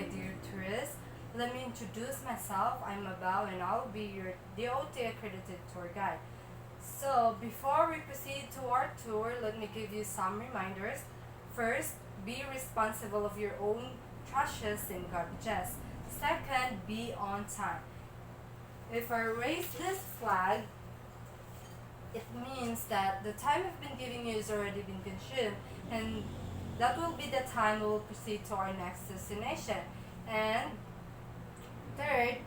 my dear tourists. Let me introduce myself. I'm Mabel and I'll be your DOT accredited tour guide. So, before we proceed to our tour, let me give you some reminders. First, be responsible of your own trashes and garbages. Second, be on time. If I raise this flag, it means that the time I've been giving you has already been consumed, and that will be the time we will proceed to our next destination. And third,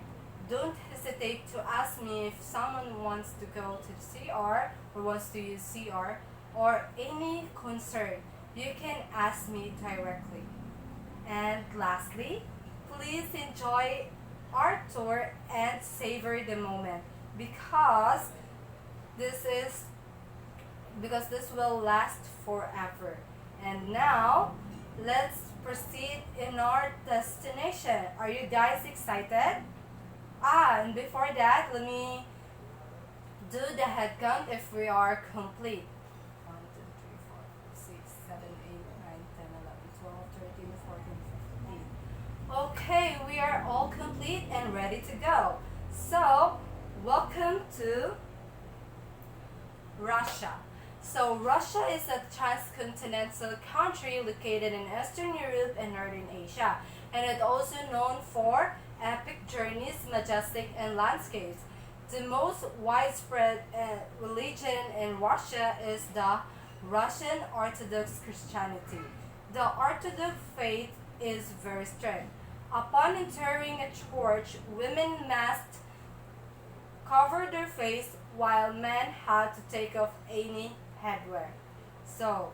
don't hesitate to ask me if someone wants to go to the CR or wants to use CR or any concern. You can ask me directly. And lastly, please enjoy our tour and savor the moment because this is because this will last forever. And now, let's proceed in our destination. Are you guys excited? And before that, let me do the head count if we are complete. 1, 2, 3, 4, 5, 6, 7, 8, 9, 10, 11, 12, 13, 14, 15. Okay, we are all complete and ready to go. So, welcome to Russia. So Russia is a transcontinental country located in Eastern Europe and Northern Asia, and it's also known for epic journeys, majestic and landscapes. The most widespread religion in Russia is the Russian Orthodox Christianity. The Orthodox faith is very strict. Upon entering a church, women must cover their face while men had to take off any headwear. So,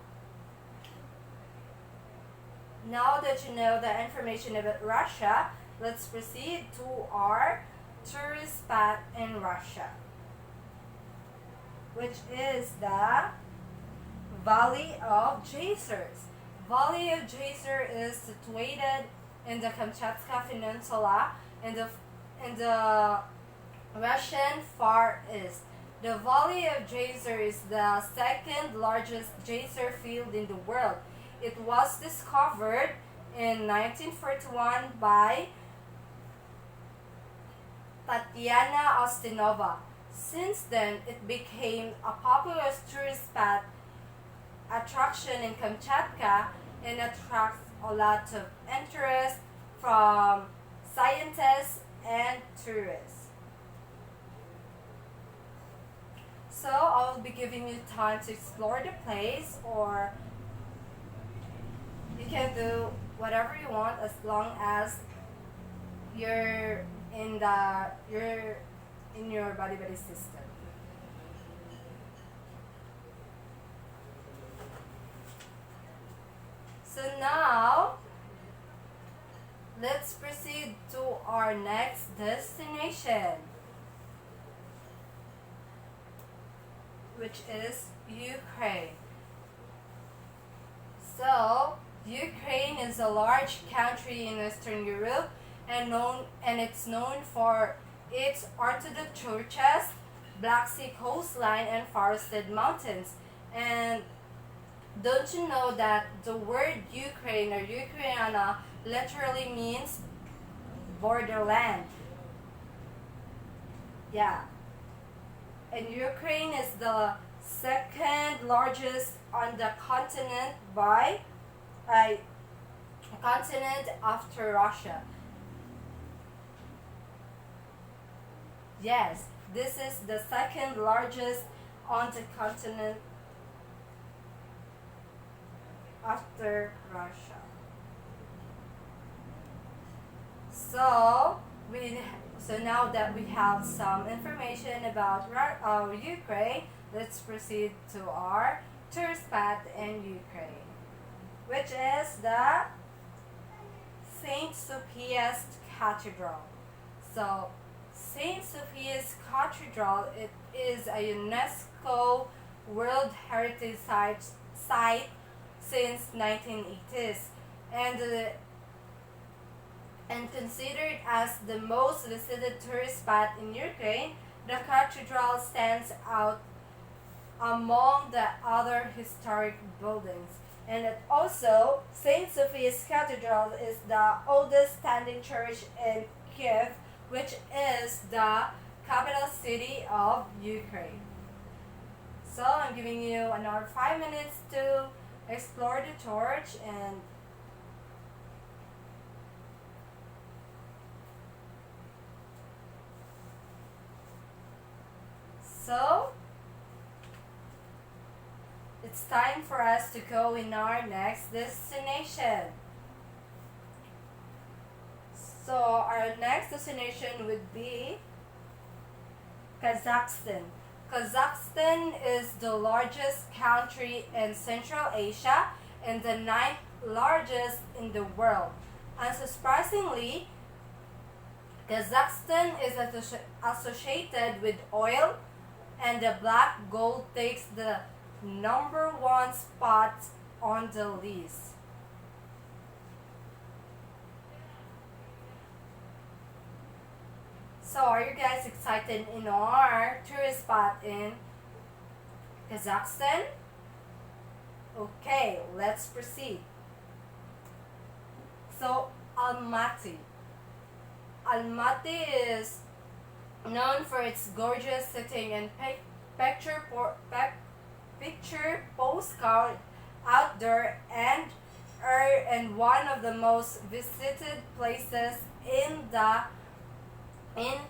now that you know the information about Russia, let's proceed to our tourist spot in Russia, which is the Valley of Geysers. Valley of Geysers is situated in the Kamchatka Peninsula in the Russian Far East. The Valley of Geysers is the second largest geyser field in the world. It was discovered in 1941 by Tatiana Ostinova. Since then, it became a popular tourist spot attraction in Kamchatka and attracts a lot of interest from scientists and tourists. So I will be giving you time to explore the place, or you can do whatever you want as long as you're in your body system. So now let's proceed to our next destination, which is Ukraine. So, Ukraine is a large country in Eastern Europe and it's known for its Orthodox churches, Black Sea coastline, and forested mountains. And don't you know that the word Ukraine or Ukraina literally means borderland? Yeah. And Ukraine is the second largest on the continent by a continent after Russia. Yes, this is the second largest on the continent after Russia. So now that we have some information about Ukraine, let's proceed to our tourist spot in Ukraine, which is the Saint Sophia's Cathedral. So, Saint Sophia's Cathedral, it is a UNESCO World Heritage Site since 1980s, and considered as the most visited tourist spot in Ukraine. The cathedral stands out among the other historic buildings. And it also, St. Sophia's Cathedral is the oldest standing church in Kiev, which is the capital city of Ukraine. So I'm giving you another 5 minutes to explore the church. And so it's time for us to go in our next destination. So our next destination would be Kazakhstan. Kazakhstan is the largest country in Central Asia and the ninth largest in the world. Unsurprisingly, Kazakhstan is associated with oil, and the black gold takes the number one spot on the list. So are you guys excited in our tourist spot in Kazakhstan? Okay, let's proceed. So Almaty. Almaty is known for its gorgeous setting and picture postcard outdoor and one of the most visited places in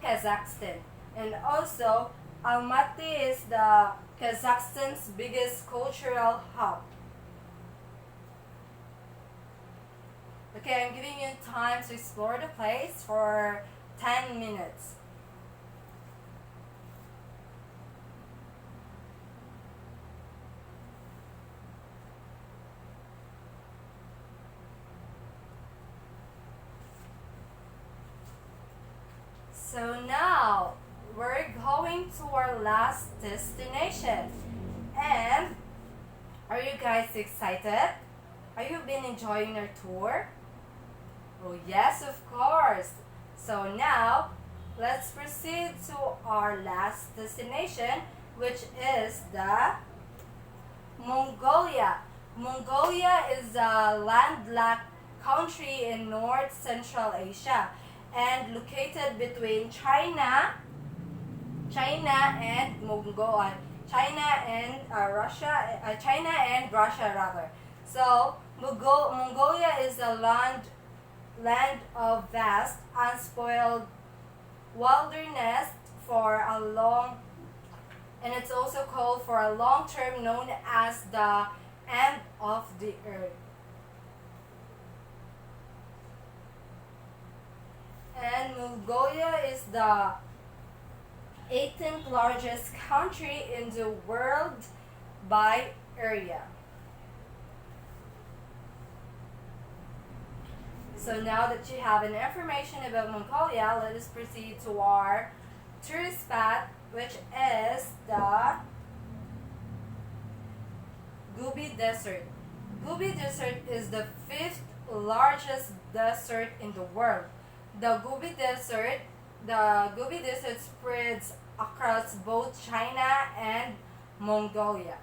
Kazakhstan. And also, Almaty is the Kazakhstan's biggest cultural hub. Okay, I'm giving you time to explore the place for 10 minutes. So now we're going to our last destination. And are you guys excited? Are you been enjoying our tour? Oh yes, of course. So now let's proceed to our last destination, which is the Mongolia. Mongolia is a landlocked country in North Central Asia and located between China and Mongolia, China and Russia rather. So Mongolia is a land of vast, unspoiled wilderness and it's also called for a long term known as the end of the earth. And Mongolia is the 18th largest country in the world by area. So now that you have an information about Mongolia, let us proceed to our tourist spot, which is the Gobi Desert. Gobi Desert is the fifth largest desert in the world. The Gobi Desert spreads across both China and Mongolia.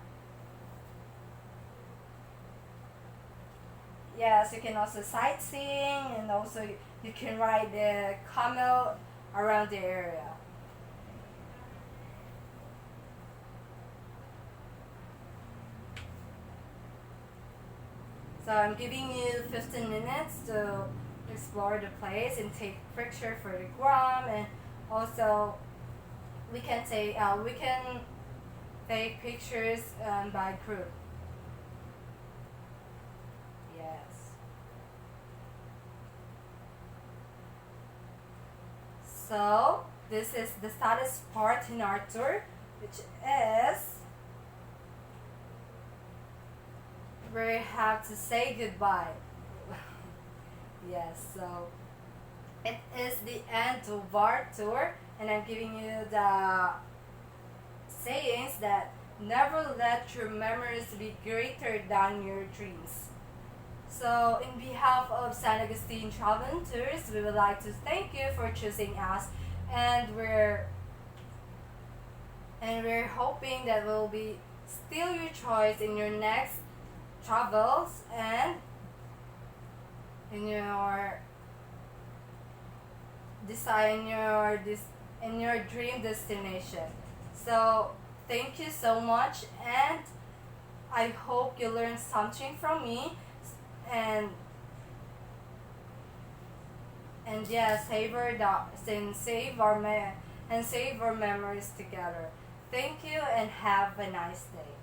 Yes, you can also sightseeing, and also you can ride the camel around the area. So I'm giving you 15 minutes to explore the place and take picture for the gram, and also we can take pictures by group. Yes. So this is the saddest part in our tour, which is we have to say goodbye. Yes, so it is the end of our tour, and I'm giving you the sayings that never let your memories be greater than your dreams. So, in behalf of San Agustin Travel and Tours, we would like to thank you for choosing us, and we're hoping that will be still your choice in your next travels and in your design in your dream destination. So thank you so much, and I hope you learned something from me, and yeah, save our memories together. Thank you and have a nice day.